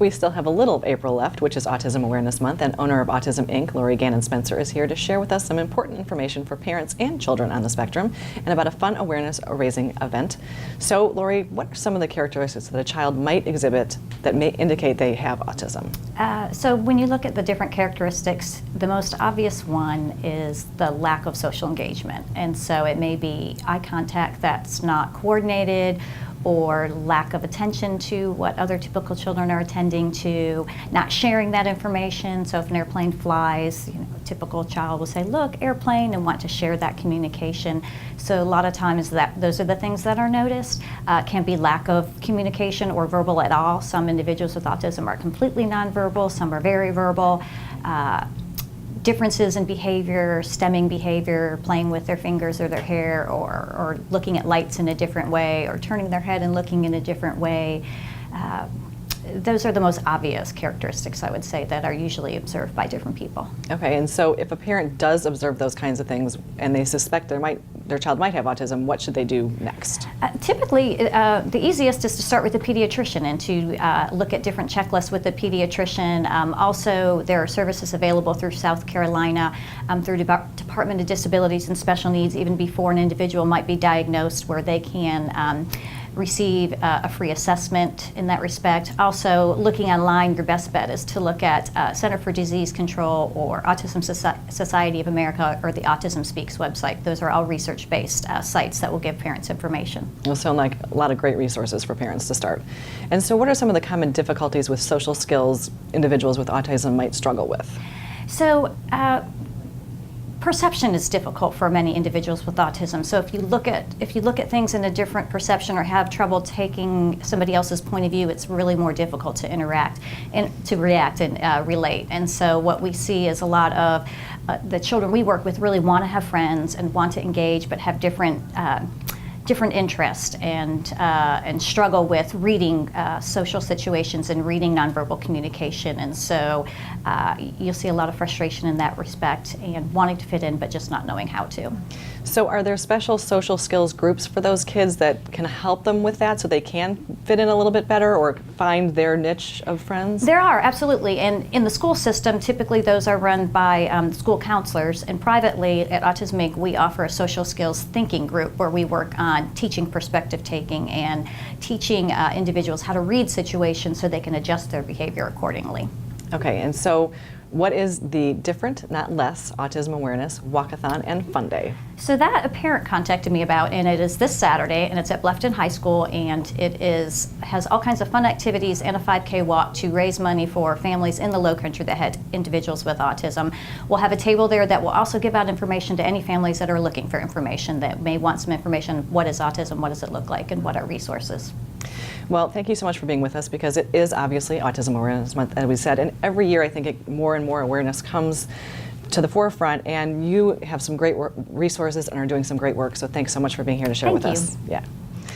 We still have a little of April left, which is Autism Awareness Month, and owner of Autism Inc., Lorrie Gannon Spencer, is here to share with us some important information for parents and children on the spectrum and about a fun awareness-raising event. So, Lorrie, what are some of the characteristics that a child might exhibit that may indicate they have autism? So when you look at the different characteristics, the most obvious one is the lack of social engagement. And so it may be eye contact that's not coordinated, or lack of attention to what other typical children are attending to, not sharing that information. So if an airplane flies, a typical child will say, "Look, airplane," and want to share that communication. So a lot of times those are the things that are noticed. Can be lack of communication or verbal at all. Some individuals with autism are completely nonverbal, some are very verbal. Differences in behavior, stemming behavior, playing with their fingers or their hair, or looking at lights in a different way, or turning their head and looking in a different way. Those are the most obvious characteristics, I would say, that are usually observed by different people. Okay, and so if a parent does observe those kinds of things and they suspect their child might have autism, what should they do next? Typically, the easiest is to start with the pediatrician and to look at different checklists with the pediatrician. Also, there are services available through South Carolina, through Department of Disabilities and Special Needs, even before an individual might be diagnosed, where they can receive a free assessment in that respect. Also, looking online, your best bet is to look at Center for Disease Control or Autism Society of America or the Autism Speaks website. Those are all research-based sites that will give parents information. Those sound like a lot of great resources for parents to start. And so what are some of the common difficulties with social skills individuals with autism might struggle with? So, perception is difficult for many individuals with autism. So if you look at things in a different perception or have trouble taking somebody else's point of view, it's really more difficult to interact and to react and relate. And so what we see is a lot of the children we work with really want to have friends and want to engage, but have different interests and struggle with reading social situations and reading nonverbal communication. And so you'll see a lot of frustration in that respect and wanting to fit in but just not knowing how to. So are there special social skills groups for those kids that can help them with that so they can fit in a little bit better or find their niche of friends? There are, absolutely. And in the school system, typically those are run by school counselors. And privately at Autism Inc., we offer a social skills thinking group where we work on teaching perspective taking and teaching individuals how to read situations so they can adjust their behavior accordingly. Okay, and so what is the different, not less, Autism Awareness, Walkathon, and Fun Day? So that a parent contacted me about, and it is this Saturday, and it's at Bluffton High School, and it has all kinds of fun activities and a 5K walk to raise money for families in the Low Country that had individuals with autism. We'll have a table there that will also give out information to any families that are looking for information, that may want some information. What is autism? What does it look like? And what are resources? Well, thank you so much for being with us, because it is obviously Autism Awareness Month, as we said, and every year I think more and more awareness comes to the forefront, and you have some great resources and are doing some great work, so thanks so much for being here to share with us. Thank you. Yeah.